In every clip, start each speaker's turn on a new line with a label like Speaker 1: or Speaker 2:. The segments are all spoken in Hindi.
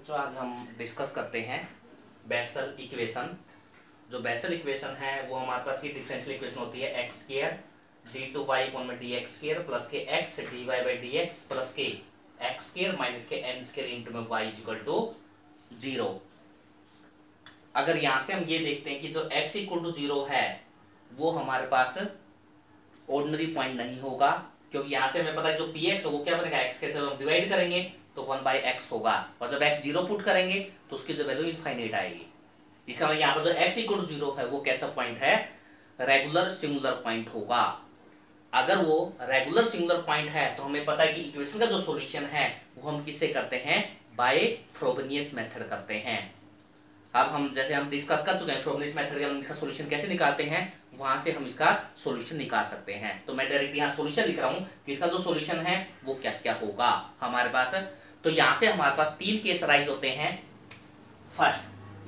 Speaker 1: बच्चों आज हम डिस्कस करते हैं बेसल इक्वेशन। जो बेसल इक्वेशन है वो हमारे पास ये डिफरेंशियल इक्वेशन होती है x square d two y upon में डी एक्स स्क्वायर प्लस के x d y by d x plus के एक्स स्क्वायर माइनस के एन स्क्वायर इंटू में वाई इक्वल टू 0। अगर यहां से हम ये देखते हैं कि जो x इक्वल टू 0 है वो हमारे पास ऑर्डिनरी पॉइंट नहीं होगा, क्योंकि यहां से हमें पता है जो px है वो क्या बनेगा, x के से हम डिवाइड करेंगे तो 1/x होगा, और जब x 0 पुट करेंगे तो उसकी जो वैल्यू इनफाइनाइट आएगी। इसका मतलब यहाँ पर जो x इक्वल टू 0 है वो कैसा पॉइंट है, रेगुलर सिंगुलर पॉइंट होगा। अगर वो रेगुलर सिंगुलर पॉइंट है तो हमें पता है कि इक्वेशन का जो सॉल्यूशन है वो हम किससे करते हैं, बाय फ्रोबेनियस मेथड करते हैं। अब हम जैसे हम डिस्कस कर चुके हैं फ्रोबेनियस मेथड के हम इसका सॉल्यूशन कैसे निकालते हैं, वहां से हम इसका सॉल्यूशन निकाल सकते हैं। तो मैं डायरेक्ट यहाँ सॉल्यूशन लिख रहा हूँ कि इसका जो सॉल्यूशन है वो क्या क्या होगा हमारे पास। तो यहाँ से हमारे पास 3 केस राइज होते हैं। फर्स्ट,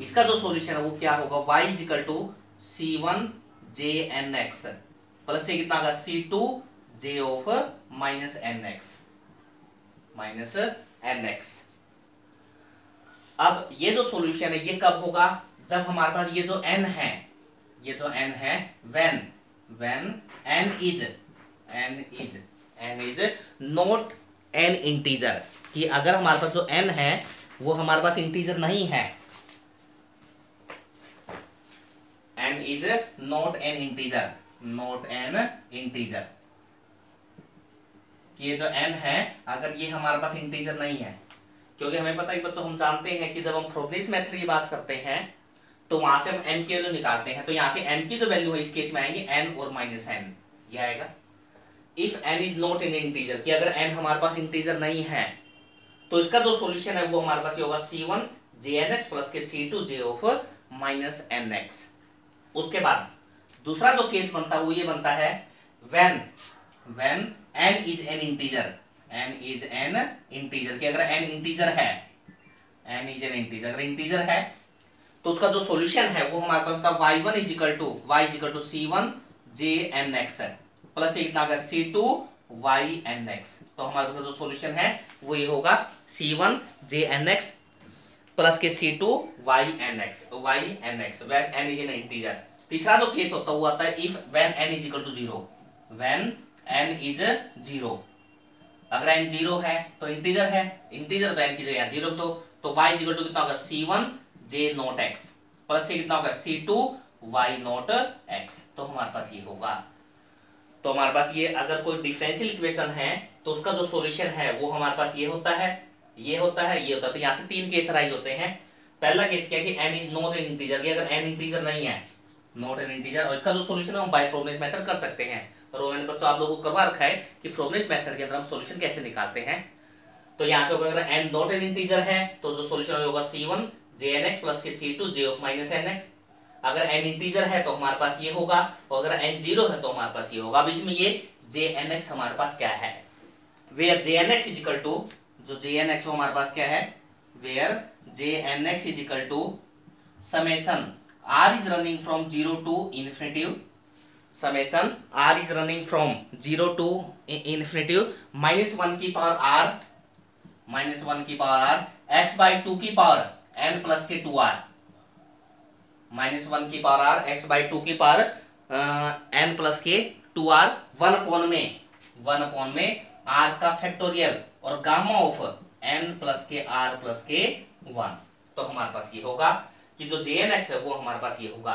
Speaker 1: इसका जो सॉल्यूशन है वो क्या होगा, y equal to c1 jnx plus से कितना होगा c2 j of minus nx। अब ये जो सॉल्यूशन है ये कब होगा, जब हमारे पास ये जो n है when n is not an integer, कि अगर हमारे पास जो n है वो हमारे पास इंटीजर नहीं है, n is not an integer, कि ये जो n है अगर ये हमारे पास इंटीजर नहीं है, क्योंकि हमें पता है बच्चों हम जानते हैं कि जब हम फ्रोबेनियस मेथड की बात करते हैं तो वहां से हम n की वैल्यू निकालते हैं, तो यहां से n की जो वैल्यू है इस केस में आएगी n और माइनस n, ये आएगा। If n is not in integer, कि अगर n हमारे पास इंटीजर नहीं है तो इसका जो सॉल्यूशन है वो हमारे पास ये होगा c1 jnx प्लस के c2 j of minus nx। उसके बाद दूसरा जो केस बनता है वो ये बनता है when n is an integer, कि अगर n इंटीजर है, अगर इंटीजर है तो उसका जो सॉल्यूशन है वो हमारे पास था y1 is equal to c1 jnx plus कितना होगा c2 ynx। तो हमारे पास जो सॉल्यूशन है वो ये होगा c1 jnx प्लस के c2 ynx where n is an integer. तीसरा जो केस होता है वो आता है if when n is equal to 0, अगर n 0 है तो इंटीजर है, इंटीजर तो n की जगह 0 तो y इक्वल टू कितना होगा c1 j not x plus से कितना होगा c2 y नॉट x। तो हमारे पास ये होगा। तो हमारे पास ये अगर कोई डिफरेंशियल इक्वेशन है तो उसका जो सॉल्यूशन है वो हमारे पास ये होता है, ये होता है, ये होता है। तो यहाँ से 3 केस राइज होते हैं। पहला केस क्या है कि n is not an integer, कि अगर n इंटीजर नहीं है, नॉट एन इंटीजर, और इसका जो सॉल्यूशन है हम बाय फ्रोबेनियस मेथड कर सकते हैं। और मैंने बच्चों आप लोगों को करवा रखा है कि फ्रोबेनियस मेथड के अंदर हम सॉल्यूशन कैसे निकालते हैं। तो यहाँ से अगर n नॉट एन इंटीजर है तो जो सॉल्यूशन होगा c1 jnx प्लस के c2 j of minus nx। अगर n इंटीजर है तो हमारे पास ये होगा, और अगर n 0 है तो हमारे पास ये होगा। बीच में ये jnx हमारे पास क्या है, where jnx is equal to, जो jnx हमारे पास क्या है, where jnx is equal to summation r is running from 0 to infinity, summation r is running from 0 to infinity -1 की पावर r x बाई 2 की पावर n प्लस के 2r, -1 की पावर r x बाई 2 की पावर n प्लस के 2r 1 अपॉन में r का फैक्टोरियल और गामा ऑफ n प्लस के r प्लस के 1। तो हमारे पास ये होगा कि जो jnx है वो हमारे पास ये होगा।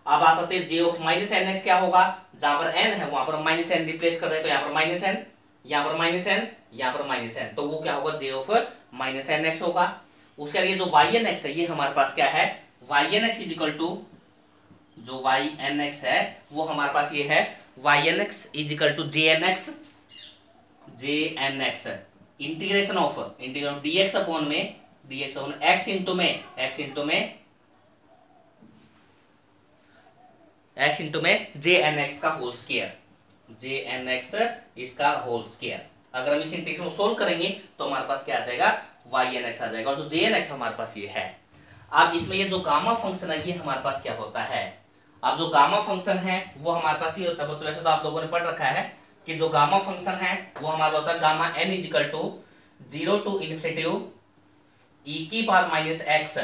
Speaker 1: अब आप आते हैं j ऑफ माइनस nx क्या होगा, जहां पर n है वहां पर माइनस n रिप्लेस कर दें, तो यहाँ पर माइनस n, यहाँ पर माइनस n, यहाँ पर माइनस n, तो वो क्या होगा j ऑफ माइनस nx होगा। उसके लिए जो ynx है ये हमारे पास क्या है, ynx इज इक्वल टू, जो ynx है वो हमारे पास ये है ynx is equal to jnx integration of dx upon x into में jnx का होल स्क्वायर, jnx इसका होल स्क्वायर। अगर हम इस इंटीग्रेशन को सोल्व करेंगे तो हमारे पास क्या आ जाएगा, ynx आ जाएगा, और जो jnx हमारे पास ये है। अब इसमें ये जो गामा फंक्शन है ये हमारे पास क्या होता है, अब जो गामा फंक्शन है वो हमारे पास ये होता है बच्चों, वैसे तो आप लोगों ने पढ़ रखा है कि जो गामा फंक्शन है वो हमारा होता है gamma n is equal to 0 to infinity e की पावर माइनस एक्स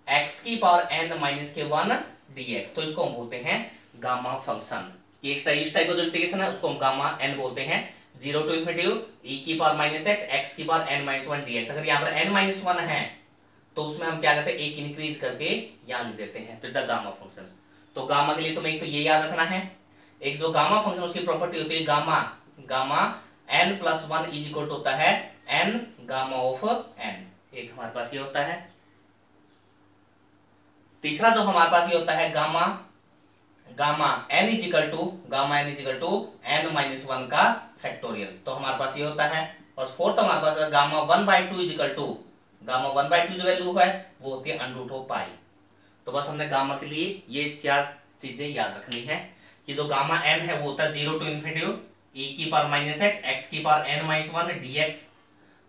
Speaker 1: एक्स की पावर एन माइनस के 1 dx, तो इसको हम बोलते हैं गामा फंक्शन। इस टाइप का जो इंटीग्रेशन है उसको हम गामा एन बोलते हैं। 0 टू इन्फिनिटी ई की पावर माइनस एक्स एक्स की पावर एन माइनस 1 dx। अगर यहाँ पर एन माइनस 1 है तो उसमें हम क्या करते हैं, एक इंक्रीज करके यहाँ लिख देते हैं, तो गामा फंक्शन। तो गामा के लिए तुम्हें एक तो ये याद रखना है, एक जो गामा फंक्शन उसकी प्रॉपर्टी होती है gamma, gamma n plus 1 is equal to होता है एन गामा ऑफ एन, एक हमारे पास ये होता है। तीसरा जो हमारे पास ये होता है gamma, gamma n is equal to n minus 1 का फैक्टोरियल, तो हमारे पास ये होता है। और फोर्थ हमारे पास gamma 1/2 is equal to, gamma 1/2 जो वैल्यू है वो होती है अंडर ऑफ पाई। तो बस हमने गामा के लिए ये 4 चीजें याद रखनी है कि जो गामा एन है वो होता है 0 टू इन्फिनिटी ई की पावर माइनस एक्स एक्स की power n minus 1 dx।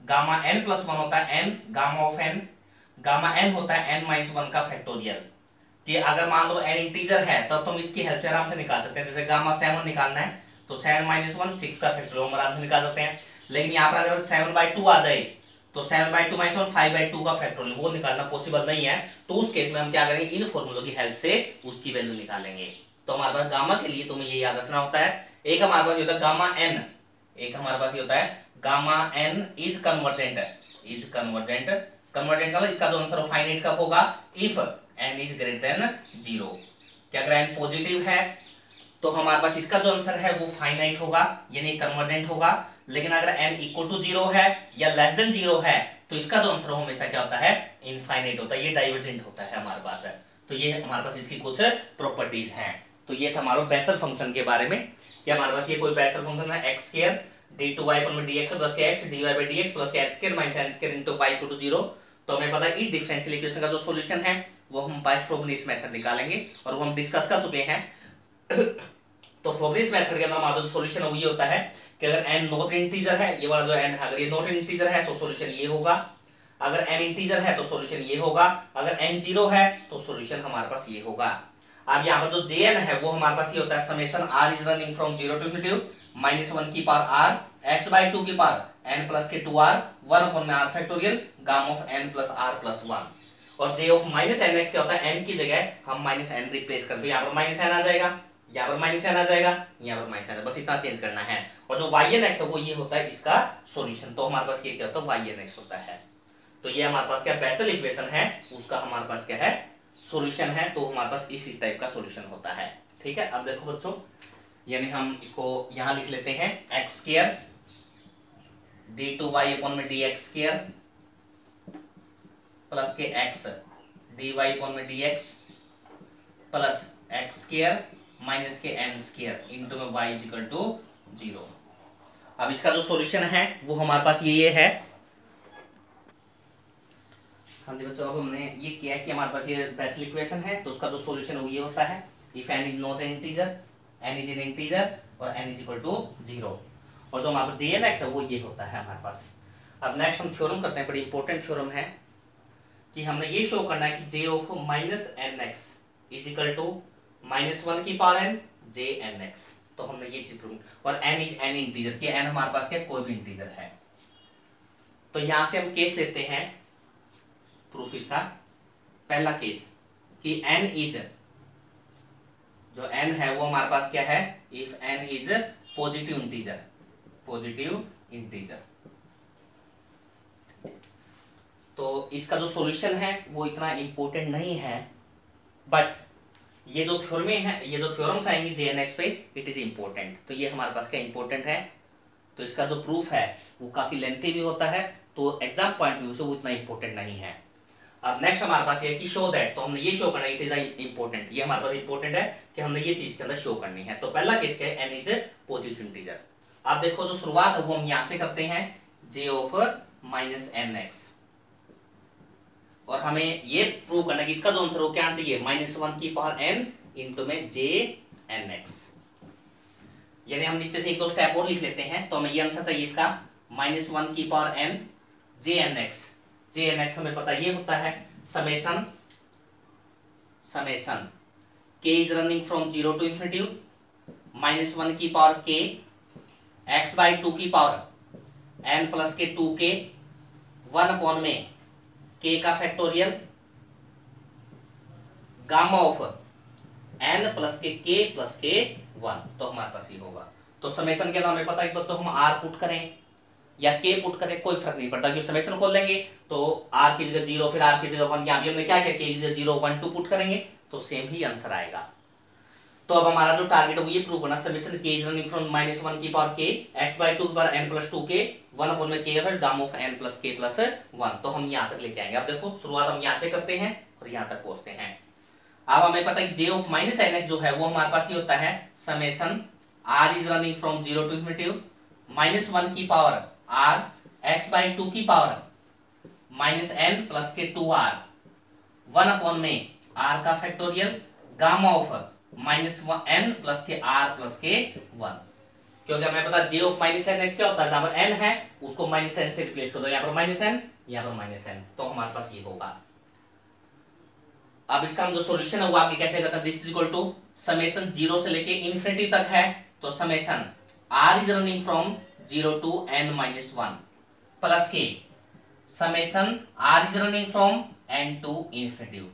Speaker 1: Gamma n plus 1 होता है n gamma of n, gamma n होता है एन माइनस 1 का फैक्टोरियल। कि अगर मान लो एन इंटीजर है तब तुम इसकी हेल्प से आराम से निकाल सकते हैं, जैसे गामा 7 निकालना है तो 7 माइनस 1 6 का फैक्टोरियल हम आराम से निकाल सकते हैं। लेकिन यहाँ पर अगर 7/2 आ जाए तो 7/2 माइनस 1 5/2 का फैक्टोरियल वो निकालना पॉसिबल नहीं है, तो उस केस में हम क्या करेंगे, इन फॉर्मूलों की हेल्प से उसकी वैल्यू निकालेंगे। तो हमारे पास गामा के लिए तुम्हें ये याद रखना होता है। एक हमारे पास ये होता है गामा एन, एक हमारे पास ये होता है gamma n is convergent, convergent का इसका जो आंसर फाइनाइट कब होगा, if n is greater than 0। क्या अगर एन पॉजिटिव है तो हमारे पास इसका जो आंसर है वो फाइनाइट होगा यानी कन्वर्जेंट होगा। लेकिन अगर n इक्वल टू 0 है या लेस देन 0 है तो इसका जो आंसर हमेशा क्या होता है, इनफाइनाइट होता है, ये डाइवर्जेंट होता है हमारे पास है। तो ये हमारे पास इसकी कुछ प्रॉपर्टीज हैं। तो ये था हमारा बेसल फंक्शन के बारे में कि हमारे पास ये कोई बेसल फंक्शन है x स्क्वायर d2y पर dx प्लस के x dy by dx plus के h स्क्वायर माइनस n स्क्वायर इनटू y इक्वल टू 0। तो हमें पता है इस डिफरेंशियल इक्वेशन का जो सॉल्यूशन है वो हम बाय फ्रोबनिस मेथड निकालेंगे और वो हम डिस्कस कर चुके हैं। तो फ्रोबनिस मेथड के अंदर हमारा जो सॉल्यूशन है वो ये होता है कि अगर n नॉट इंटीजर है, ये वाला जो n है अगर ये नॉट इंटीजर है तो सॉल्यूशन ये होगा, अगर n इंटीजर है तो सॉल्यूशन ये होगा, अगर n 0 है तो सॉल्यूशन हमारे पास ये होगा। अब यहाँ पर जो jn है वो हमारे पास ये होता है summation r is running from 0 to infinity minus 1 की पावर r x by 2 की पावर n प्लस के 2r 1 अपॉन में r factorial gamma of n plus r plus 1। और j ऑफ माइनस nx क्या होता है, n की जगह हम माइनस n रिप्लेस कर दो, यहाँ पर माइनस n आ जाएगा, यहाँ पर माइनस n आ जाएगा, यहाँ पर माइनस n, बस इतना चेंज करना है। और जो yn(x) है वो ये होता है इसका सॉल्यूशन। तो हमारे पास ये क्या होता है, yn(x) होता है। तो ये हमारे पास क्या बेसल इक्वेशन है उसका हमारे पास क्या है, सॉल्यूशन है। तो हमारे पास इसी टाइप का सॉल्यूशन होता है। ठीक है, अब देखो बच्चों, यानी हम इसको यहां लिख लेते हैं x स्क्वायर d2y अपॉन में dx स्क्वायर प्लस के x dy अपॉन में dx plus x square minus के n स्क्वायर इनटू में y इज इक्वल टू 0। अब इसका जो सॉल्यूशन है वो हमारे पास ये है। हाँ जी बच्चों, अब हमने ये किया है कि हमारे पास ये बेसल इक्वेशन है तो उसका जो सॉल्यूशन है वो ये होता है if n is not an integer, n is an integer और n इज इक्वल टू 0। और जो हमारे पास jnx है वो ये होता है हमारे पास। अब नेक्स्ट हम थ्योरम करते हैं, बड़ी इंपॉर्टेंट थ्योरम है कि हमने ये शो करना है कि j of minus nx is equal to minus 1 की पावर n jnx। तो हमने ये चीज प्रूव, और n इज एन इंटीजर कि n हमारे पास क्या कोई भी इंटीजर है। तो यहां से हम केस लेते हैं प्रूफ इसका। पहला केस कि n इज, जो n है वो हमारे पास क्या है, if n is positive integer, positive integer. तो इसका जो सॉल्यूशन है वो इतना इंपॉर्टेंट नहीं है, बट ये जो थ्योरम है, ये जो थ्योरम्स आएंगे jnx पे, इट इज इंपॉर्टेंट। तो ये हमारे पास क्या इंपॉर्टेंट है। तो इसका जो प्रूफ है वो काफी लेंथी भी होता है, तो एग्जाम पॉइंट व्यू से वो इतना इंपॉर्टेंट नहीं है। अब नेक्स्ट हमारे पास ये है कि शो दैट, तो हमने ये शो करना है इट इज इंपॉर्टेंट, ये हमारे पास इंपॉर्टेंट है कि हमने ये चीज के अंदर शो करनी है। तो पहला केस क्या है, n इज पॉजिटिव इंटीजर। आप देखो जो शुरुआत है वो हम यहां से करते हैं j ऑफ माइनस nx, और हमें ये प्रूव करना है कि इसका जो आंसर हो क्या आना चाहिए, माइनस 1 की पावर n इंटू में jnx। यानी हम नीचे से एक दो स्टेप और लिख लेते हैं तो हमें ये आंसर चाहिए इसका माइनस 1 की पावर n jnx। jnx हमें पता ये होता है summation k is running from 0 to infinity minus 1 की पावर k x बाई 2 की पावर n प्लस के 2k 1 अपॉन में k का factorial gamma of n plus के 1, तो हमारे पास ये होगा। तो समेशन के अंदर हमें पता है कि बच्चों हम r पुट करें या k पुट करें कोई फर्क नहीं पड़ता, क्योंकि समेशन खोल देंगे तो r की जगह 0 फिर r की जगह 1, यहाँ भी हमने क्या किया, k की जगह 0 1 2 पुट करेंगे तो सेम ही आंसर आएगा। तो अब हमारा जो टारगेट है वो ये प्रूव करना, summation k is running from -1 की पावर k x/2 की पावर n + 2k 1 अपॉन में k है गामा ऑफ n + k + 1। तो हम यहाँ तक लेके आएंगे। अब देखो शुरुआत हम यहाँ से करते हैं और यहाँ तक पहुंचते हैं। अब हमें पता है कि j ऑफ -nx जो है वो हमारे पास ये होता है summation r is running from 0 to infinity -1 की पावर r x/2 की पावर -n + के 2r 1 अपॉन में r का फैक्टोरियल गामा ऑफ -n + के r + के 1। क्योंकि हमें पता j ऑफ -nx क्या होता है, जहां पर n है उसको -n से रिप्लेस कर दो, यहाँ पर -n यहाँ पर -n, तो हमारे पास ये होगा। अब इसका हम जो सॉल्यूशन है वो आगे कैसे करते हैं, this is equal to summation 0 से लेके इन्फिनिटी तक है, तो summation r is running from 0 to n - 1 plus के summation r is running from n to infinity.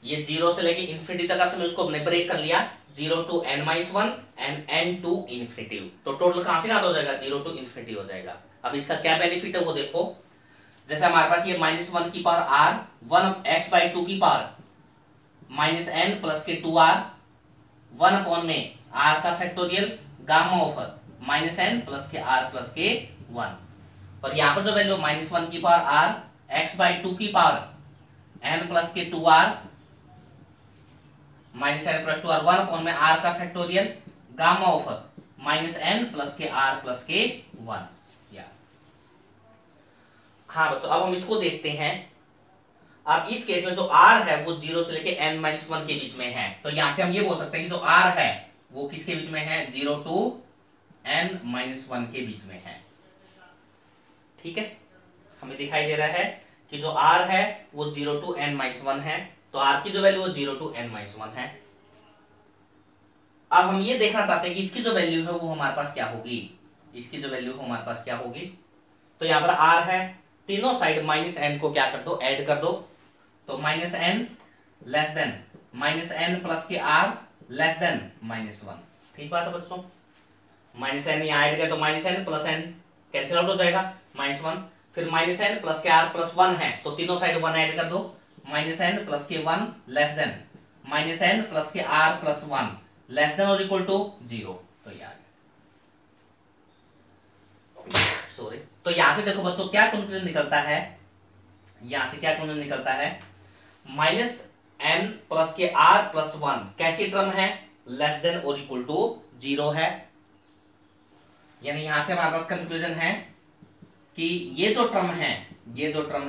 Speaker 1: ये 0 से लेके इन्फिनिटी तक का समय उसको हमने ब्रेक कर लिया, 0 to n - 1 and n to infinity. तो टोटल कहां से कहां हो जाएगा, 0 टू इन्फिनिटी हो जाएगा। अब इसका क्या बेनिफिट है वो देखो, जैसे हमारे पास ये -1 की पावर r 1 x/2 की पावर -n + के 2r 1 अपॉन में r का फैक्टोरियल गामा ऑफ -n + के r + के 1, और यहाँ पर जो वैल्यू -1 की पावर r x/2 की पावर n + के 2r -n + 2r 1 अपॉन में r का फैक्टोरियल गामा ऑफ -n + के r + के 1। हाँ बच्चों अब हम इसको देखते हैं। अब इस केस में जो r है वो 0 से लेके n - 1 के बीच में है, तो यहां से हम ये बोल सकते हैं कि जो r है वो किसके बीच में है, 0 टू n - 1 के बीच में है। ठीक है, हमें दिखाई दे रहा है कि जो r है वो 0 टू n - 1 है, तो r की जो वैल्यू वो 0 टू n - 1 है। अब हम ये देखना चाहते हैं कि इसकी जो वैल्यू है वो हमारे पास क्या होगी, इसकी जो वैल्यू है हमारे पास क्या होगी। तो यहाँ पर r है, तीनों साइड -n को क्या कर दो, ऐड कर दो, तो -n लेस देन -n + के r लेस देन -1। ठीक बात है बच्चों, -n यहाँ ऐड कर तो -n + n कैंसिल आउट हो जाएगा -1, फिर -n + के r + 1 है तो तीनों साइड 1 ऐड कर दो, -n + के 1 लेस देन -n + के r + 1 लेस देन और इक्वल टू 0। तो यार सॉरी, तो यहां से देखो बच्चों क्या कंक्लूजन निकलता है, यहां से क्या कंक्लूजन निकलता है, -n + के r + 1 कैसी टर्म है, लेस देन और इक्वल टू 0 है। यानी यहां से हमारे पास कंक्लूजन है कि ये जो टर्म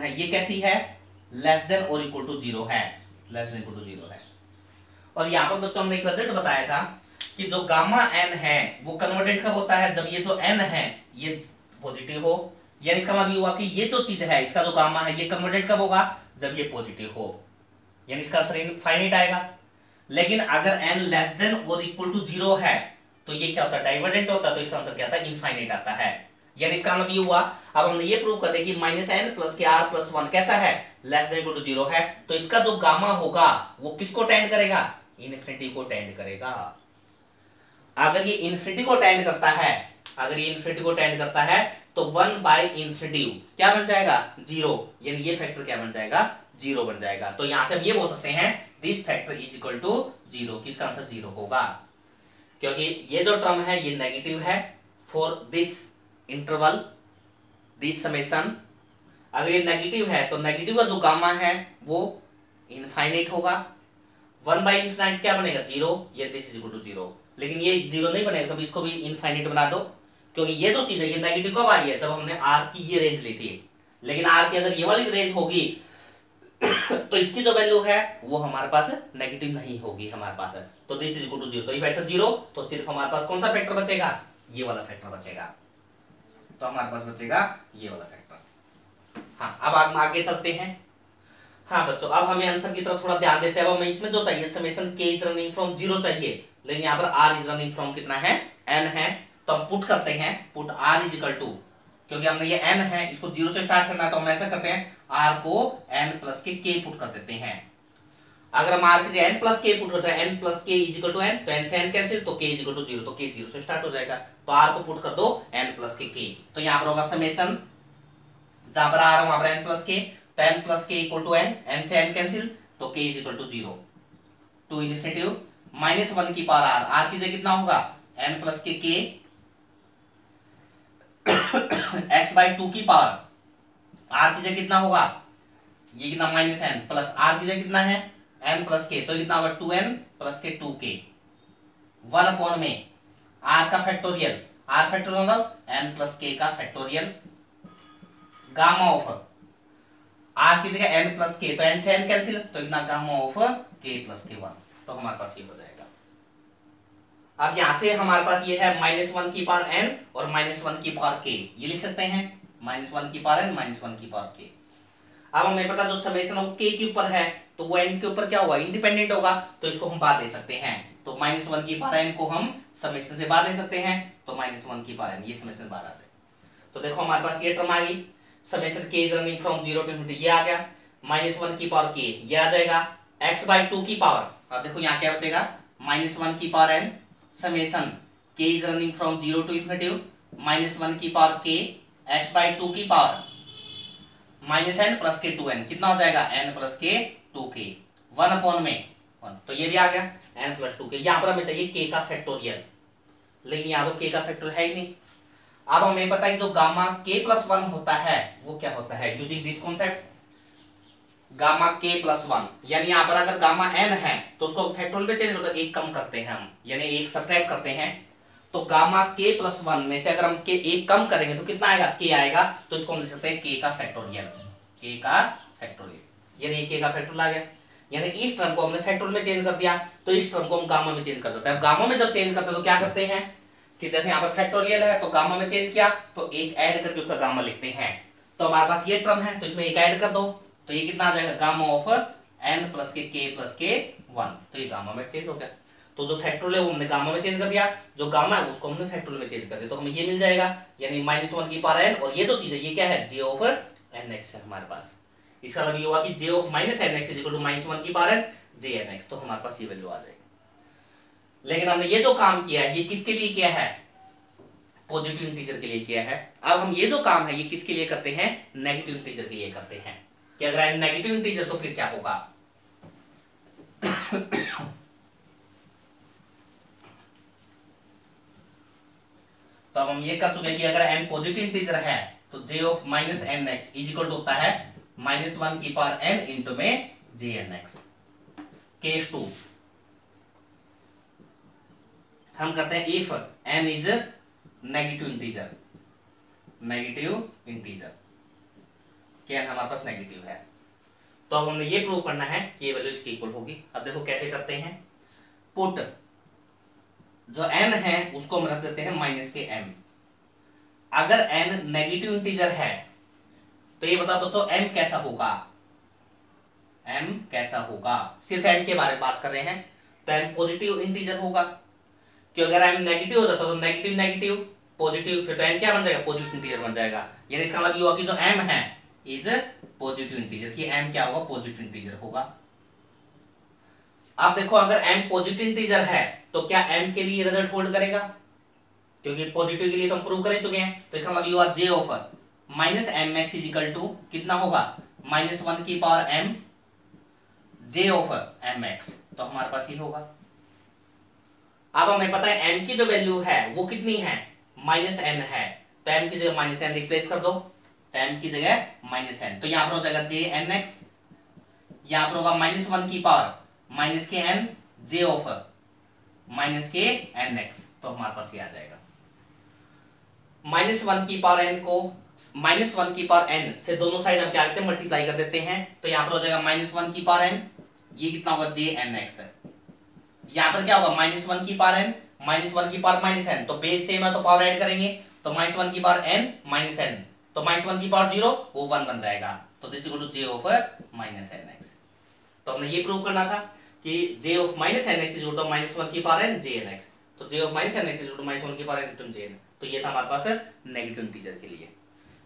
Speaker 1: है ये कैसी है, लेस देन और इक्वल टू 0 है, लेस देन इक्वल टू 0 है। और यहां पर बच्चों हमने एक रिजल्ट बताया था कि जो गामा n है वो कन्वर्टेड कब होता है, जब ये जो n है ये पॉजिटिव हो, यानी इसका मतलब ये हुआ कि ये जो चीज है इसका जो गामा है ये कन्वर्टेड कब होगा, जब ये पॉजिटिव हो, यानी इसका आंसर इनफाइनाइट आएगा। लेकिन अगर n लेस देन और इक्वल टू 0 है तो ये क्या होता है, डाइवर्जेंट होता है, तो इसका आंसर क्या आता है, इनफाइनाइट आता है। यानी इसका मतलब ये हुआ, अब हमने ये प्रूव कर दिया कि -n + के r + 1 कैसा है, लेस देन इक्वल टू 0 है, तो इसका जो गामा होगा वो किसको टेंड करेगा, इन्फिनिटी को टेंड करेगा। अगर ये इन्फिनिटी को टेंड करता है, अगर ये इन्फिनिटी को टेंड करता है तो 1/∞ क्या बन जाएगा, 0, यानी ये फैक्टर क्या बन जाएगा, 0 बन जाएगा। तो यहां से हम ये बोल सकते हैं this factor is equal to 0, किसका आंसर 0 होगा, क्योंकि ये जो टर्म है ये नेगेटिव है for this interval, this summation. अगर ये नेगेटिव है तो नेगेटिव का जो गामा है वो इनफाइनाइट होगा, 1/∞ क्या बनेगा, 0, ये दिस इज इक्वल टू 0। लेकिन ये 0 नहीं बनेगा, कभी इसको भी इनफाइनाइट बना दो, क्योंकि ये जो चीज है ये नेगेटिव कब आई है, जब हमने r की ये रेंज ली थी। लेकिन r की अगर ये वाली रेंज होगी तो इसकी जो वैल्यू है वो हमारे पास नेगेटिव नहीं होगी हमारे पास, तो दिस इज इक्वल टू 0, तो ये फैक्टर 0, तो सिर्फ हमारे पास कौन सा फैक्टर बचेगा, ये वाला फैक्टर बचेगा, तो हमारे पास बचेगा ये वाला फैक्टर। हाँ अब आगे चलते हैं। हाँ बच्चों अब हमें आंसर की तरफ थोड़ा ध्यान देते हैं। अब हमें इसमें जो चाहिए summation k is running from 0 चाहिए, लेकिन यहाँ पर r इज रनिंग फ्रॉम कितना है, n है, तो हम पुट करते हैं, put r is equal to, क्योंकि हमने ये n है इसको 0 से स्टार्ट करना है, तो हम ऐसा करते हैं r को n plus k k put कर देते हैं। अगर हम r की जगह n प्लस के पुट करते हैं, n प्लस के इज इक्वल टू n, तो n से n कैंसिल, तो k इज इक्वल टू 0, तो k 0 से स्टार्ट हो जाएगा। तो r को पुट कर दो n प्लस के k, तो यहां पर होगा समेशन, जहां पर r वहां पर n प्लस के, तो n plus k equal to n, n से n कैंसिल, तो k is equal to 0 to infinity minus 1 की पावर r की जगह कितना होगा n plus k k x by 2 की पावर r की जगह कितना होगा, ये कितना माइनस n प्लस r की जगह कितना है n प्लस के, तो कितना होगा 2n प्लस के 2k 1 अपॉन में r का फैक्टोरियल, r फैक्टोरियल मतलब n प्लस k का फैक्टोरियल, गामा ऑफ r की जगह n प्लस k, तो n से n कैंसिल, तो कितना gamma of k plus k 1, तो हमारे पास ये हो जाएगा। अब यहां से हमारे पास ये है -1 की पावर n और -1 की पावर k, ये लिख सकते हैं -1 की पावर n -1 की पावर k। अब हमें पता जो समेशन वो k के ऊपर है, तो वो n के ऊपर क्या होगा, इंडिपेंडेंट होगा, तो इसको हम बाहर ले सकते हैं। तो -1 की पावर n को हम समेशन से बाहर ले सकते हैं, तो -1 की पावर n, ये समेशन बाहर आ जाए। तो देखो हमारे पास ये टर्म आ गई, summation k is running from 0 to infinity, ये आ गया, -1 की पावर k ये आ जाएगा, x बाई 2 की पावर, अब देखो यहाँ क्या बचेगा, -1 की power n summation k is running from 0 to infinity -1 की पावर k x बाई 2 की पावर -n प्लस के 2n, कितना हो जाएगा n प्लस के 2k 1 अपॉन में 1, तो ये भी आ गया n प्लस 2k। यहाँ पर हमें चाहिए k का फैक्टोरियल, लेकिन यहाँ तो k का फैक्टोरियल है ही नहीं। अब हमें पता है जो गामा k प्लस 1 होता है वो क्या होता है, using this concept gamma k plus 1, यानी यहाँ पर अगर गामा n है तो उसको फैक्टोरियल पे चेंज होता है, एक कम करते हैं हम, यानी एक सब्ट्रैक्ट करते हैं, तो गामा k प्लस 1 में से अगर हम k एक कम करेंगे तो कितना आएगा, k आएगा, तो इसको हम लिख सकते हैं k का फैक्टोरियल, k का फैक्टोरियल, यानी k का फैक्टोरियल आ गया। यानी इस टर्म को हमने फैक्टोरियल में चेंज कर दिया, तो इस टर्म को हम गामा में चेंज कर सकते हैं। अब गामा में जब चेंज करते हैं तो क्या करते हैं कि जैसे यहाँ पर फैक्टोरियल है तो गामा में चेंज किया तो एक ऐड करके उसका गामा लिखते हैं, तो हमारे पास ये टर्म है तो इसमें एक ऐड कर दो, तो ये कितना आ जाएगा gamma of n plus k k plus के 1, तो ये गामा में चेंज हो गया। तो जो फैक्टोरियल है वो हमने गामा में चेंज कर दिया, जो गामा है उसको हमने फैक्टोरियल में चेंज कर दिया, तो हमें ये मिल जाएगा, यानी -1 की पावर n, और ये जो चीज है ये क्या है j ऑफ nx है हमारे पास। इसका मतलब ये हुआ कि j of -nx is equal to -1 की पावर n j nx, तो हमारे पास ये वैल्यू आ जाएगी। लेकिन हमने ये जो काम किया है ये किसके लिए किया है, पॉजिटिव इंटीजर के लिए किया है। अब हम ये जो काम है ये किसके लिए करते हैं, नेगेटिव इंटीजर के लिए करते हैं, कि अगर नेगेटिव इंटीजर तो फिर क्या होगा तो अब हम ये कर चुके हैं कि अगर n पॉजिटिव इंटीजर है तो j of -nx is equal to होता है -1 की पावर n इंटू में jnx। केस 2 हम करते हैं if n is negative integer, negative integer क्या हमारे पास नेगेटिव है, तो अब हमने ये प्रूव करना है कि ये वैल्यू इसके इक्वल होगी। अब देखो कैसे करते हैं, पुट जो n है उसको हम रख देते हैं -m। अगर n नेगेटिव इंटीजर है तो ये बताओ बच्चों m कैसा होगा, m कैसा होगा, सिर्फ m के बारे में बात कर रहे हैं, तो m पॉजिटिव इंटीजर होगा, क्योंकि अगर m नेगेटिव हो जाता तो नेगेटिव नेगेटिव पॉजिटिव, फिर तो m क्या बन जाएगा, पॉजिटिव इंटीजर बन जाएगा। यानी इसका मतलब ये हुआ कि जो m है इज पॉजिटिव इंटीजर, कि m क्या होगा, पॉजिटिव इंटीजर होगा। अब देखो अगर m पॉजिटिव इंटीजर है तो क्या m के लिए रिजल्ट होल्ड करेगा, क्योंकि पॉजिटिव के लिए तो हम प्रूव कर चुके हैं, तो इसका मतलब ये हुआ j over -mx is equal to कितना होगा, -1 की power m j over mx, तो हमारे पास ये होगा। अब हमें पता है m की जो वैल्यू है वो कितनी है, -n है, तो m की जगह -n रिप्लेस कर दो, तो m की जगह -n, तो यहां पर हो जाएगा jnx, यहां पर होगा -1 की power -n j over -nx, तो हमारे पास ये आ जाएगा। -1 की पावर n को -1 की पावर n से दोनों साइड हम क्या करते हैं, मल्टीप्लाई कर देते हैं, तो यहां पर हो जाएगा -1 की पावर n, ये कितना होगा jnx है, यहां पर क्या होगा -1 की पावर n -1 की पावर -n, तो बेस सेम है तो पावर ऐड करेंगे, तो -1 की पावर n -n, तो -1 की पावर 0 वो 1 बन जाएगा, तो this equal to j over -nx। तो हमने ये प्रूव करना था कि j of -nx is equal to -1 की पावर n jnx, तो j of -nx is equal to -1 की पावर n into jn, तो ये था हमारे पास नेगेटिव इंटीजर के लिए।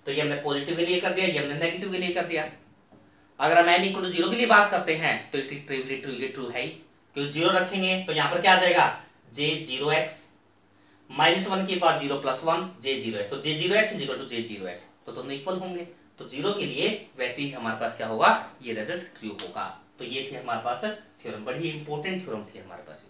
Speaker 1: तो ये हमने पॉजिटिव के लिए कर दिया, ये हमने नेगेटिव के लिए कर दिया। अगर हम n इक्वल टू 0 के लिए बात करते हैं तो ट्रू है ही, क्योंकि 0 रखेंगे तो यहाँ पर क्या आ जाएगा j0x -1 के पास 0 + 1 j0x, तो j0x is equal to j0x, तो दोनों इक्वल होंगे। तो 0 के लिए वैसे ही हमारे पास क्या होगा, ये रिजल्ट ट्रू होगा। तो ये थे हमारे पास थ्योरम, बड़ी इंपॉर्टेंट थ्योरम थी हमारे पास।